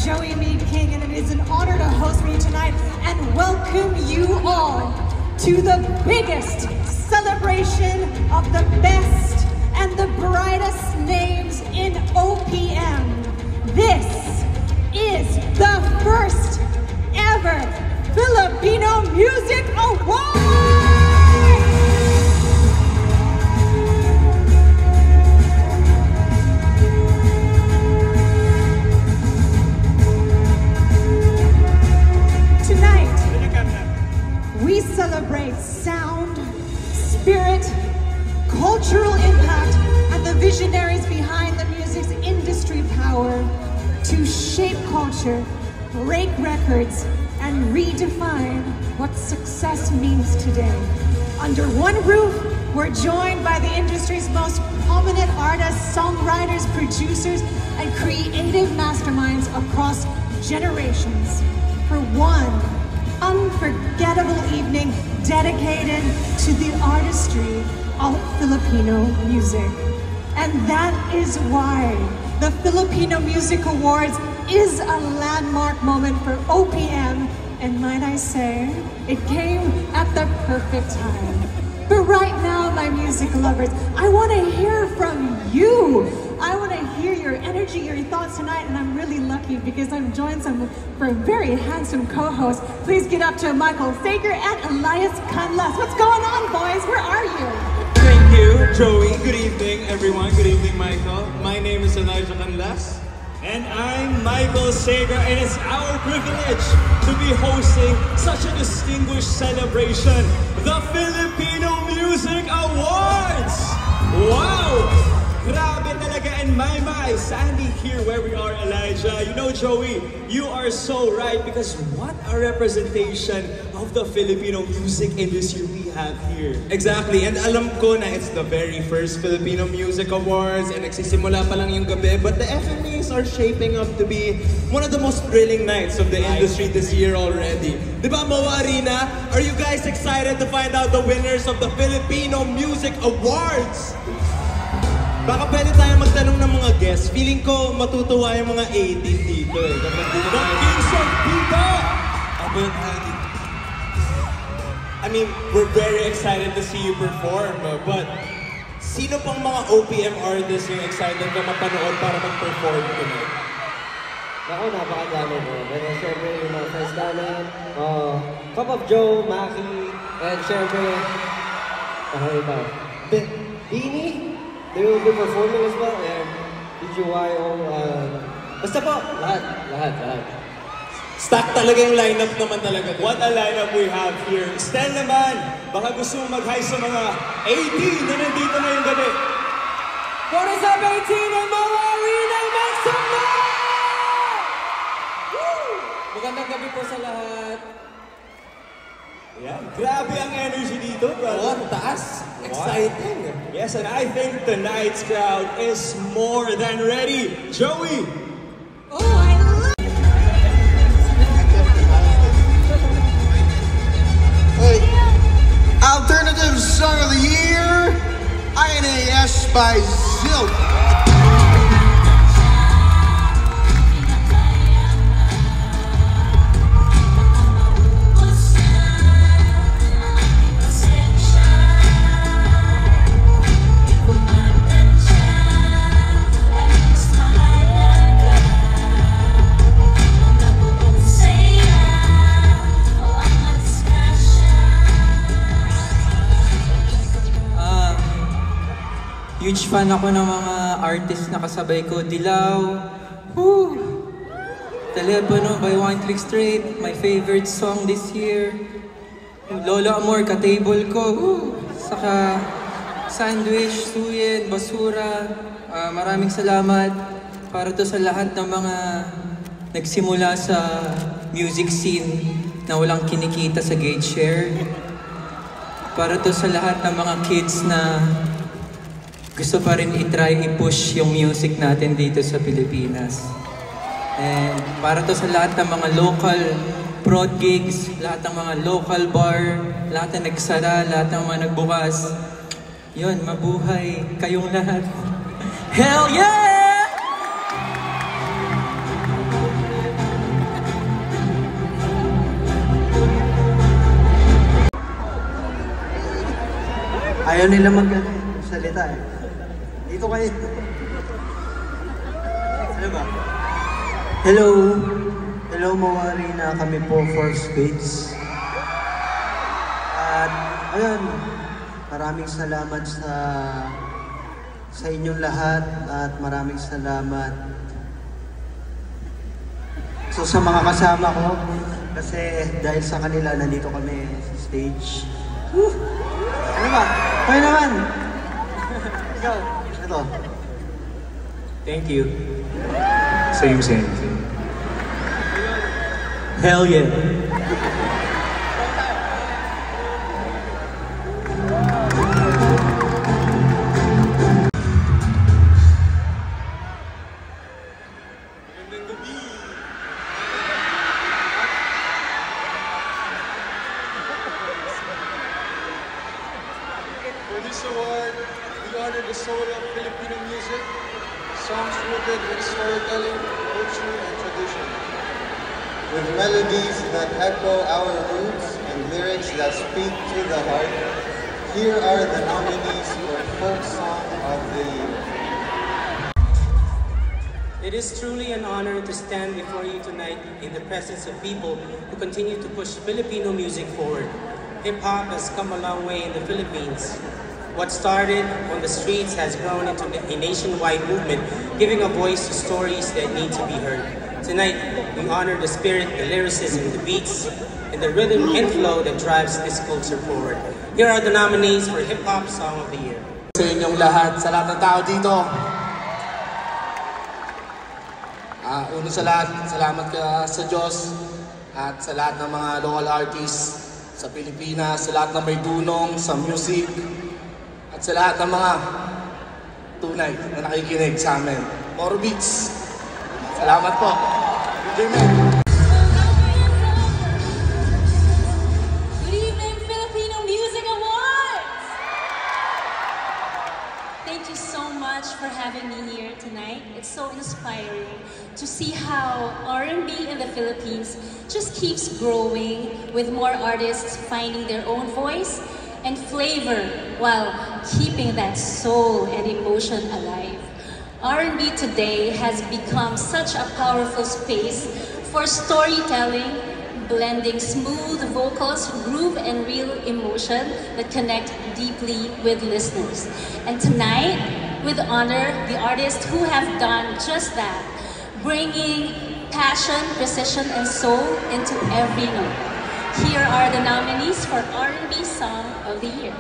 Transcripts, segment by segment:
Joey Mead King, and it is an honor to host for you tonight and welcome you all to the biggest celebration of the best and the brightest names in OPM. This is the first ever Filipino Music Awards! We celebrate sound, spirit, cultural impact, and the visionaries behind the music's industry power to shape culture, break records, and redefine what success means today. Under one roof, we're joined by the industry's most prominent artists, songwriters, producers, and creative masterminds across generations for one unforgettable evening dedicated to the artistry of Filipino music. And that is why the Filipino Music Awards is a landmark moment for OPM, and might I say, it came at the perfect time. But right now, my music lovers, I want to hear from you. I want to hear your energy, your thoughts tonight, and I'm really lucky because I'm joined from very handsome co-hosts. Please get up to Michael Sager and Elias Canlas. What's going on, boys? Where are you? Thank you, Joey. Good evening, everyone. Good evening, Michael. My name is Elias Canlas. And I'm Michael Sager, and it's our privilege to be hosting such a distinguished celebration, the Filipino Music Awards! Wow! Grabe talaga, and my, standing here where we are, Elijah. You know, Joey, you are so right, because what a representation of the Filipino music industry we have here. Exactly, and alam ko na it's the very first Filipino Music Awards and nagsisimula pa lang yung gabi, but the FMAs are shaping up to be one of the most thrilling nights of the industry this year already. Diba, Moa Arena? Are you guys excited to find out the winners of the Filipino Music Awards? Baka pwede tayo magtanong ng mga guests. Feeling ko matutuwa yung mga 18 dito eh. The Kings of Pita! I mean, we're very excited to see you perform, but sino pang mga OPM artists yung excited ka mapanood para mag-perform tonight? Ako, napakadami ko. Pero syempre yung mga friends namin, Cup of Joe, Maki, and syempre, Beanie, they will be performing as well, and DJYO, basta po, lahat. Stack talaga yung lineup naman talaga. What a lineup we have here. Stel naman, baka gusto mo mag-hi sa mga 18 na nandito na yung gabi. What is up, 18 and Moa Arena? Make some noise! Woo! Magandang gabi po sa lahat. Yeah, grabe ang energy dito, brother. Oh, taas. Exciting. Yes, and I think tonight's crowd is more than ready. Joey! Oh, I love Alternative Song of the Year, INAS by Zilk. Huge fan ako ng mga artists na kasabay ko. Dilaw, woo! Telepono by One Click Straight, my favorite song this year. Lola Amor, ka-table ko, woo! Saka Sandwich, Suyen, Basura. Maraming salamat para to sa lahat ng mga nagsimula sa music scene na walang kinikita sa gate share. Para to sa lahat ng mga kids na gusto pa rin i-try, i-push yung music natin dito sa Pilipinas. And para to sa lahat ng mga local prod gigs, lahat ng mga local bar, lahat na nagsara, lahat ng mga nagbukas. Yun, mabuhay kayong lahat. Hell yeah! Ayaw nila salita eh. Dito kayo. Ano ba? Hello. Hello, mawari na kami po for Spades. At ayun, maraming salamat sa inyong lahat at maraming salamat sa mga kasama ko kasi dahil sa kanila nandito kami sa stage. Woo! Ano ba? Kaya naman! Ikaw, ito. Thank you. Same. Hell yeah. For this award, we honor the soul of Filipino music, songs rooted in storytelling, culture, and tradition. With melodies that echo our roots and lyrics that speak to the heart, here are the nominees for Folk Song of the Year. It is truly an honor to stand before you tonight in the presence of people who continue to push Filipino music forward. Hip-hop has come a long way in the Philippines. What started on the streets has grown into a nationwide movement, giving a voice to stories that need to be heard. Tonight, we honor the spirit, the lyricism, the beats, and the rhythm and flow that drives this culture forward. Here are the nominees for Hip-Hop Song of the Year. Sa inyong lahat, sa lahat ng tao dito. Una sa lahat, salamat ka sa Diyos at sa lahat ng mga local artists sa Pilipinas, sa lahat ng may dunong sa music, at sa lahat ng mga tunay na nakikinig sa amin. More beats. Salamat po. Good evening, Filipino Music Awards! Thank you so much for having me here tonight. It's so inspiring to see how R&B in the Philippines just keeps growing with more artists finding their own voice and flavor while keeping that soul and emotion alive. R&B today has become such a powerful space for storytelling, blending smooth vocals, groove, and real emotion that connect deeply with listeners. And tonight, we honor the artists who have done just that, bringing passion, precision, and soul into every note. Here are the nominees for R&B Song of the Year.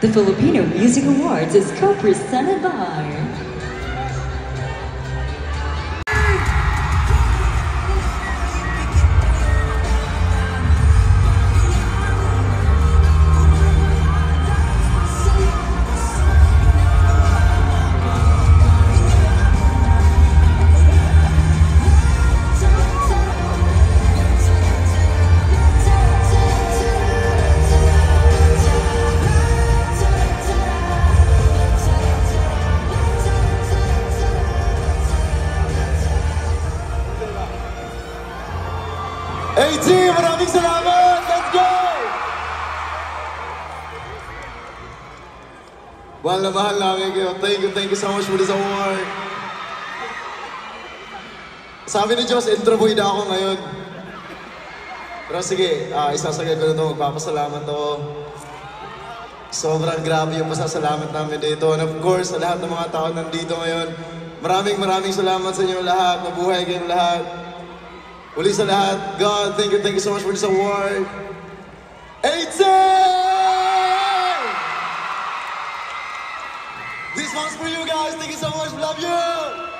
The Filipino Music Awards is co-presented by A-Team, maraming salamat! Let's go! Mahal na mahal namin kayo. Thank you so much for this award. Sabi ni Diyos, introverted ako ngayon. Pero sige, isasagay ko na ito, magpapasalamat ako. Sobrang grabe yung pasasalamat namin dito. And of course, sa lahat ng mga tao nandito ngayon, maraming salamat sa inyo lahat. Mabuhay kayong lahat. Uli sa lahat, God, thank you so much for this award. A-Team! This one's for you guys. Thank you so much. Love you!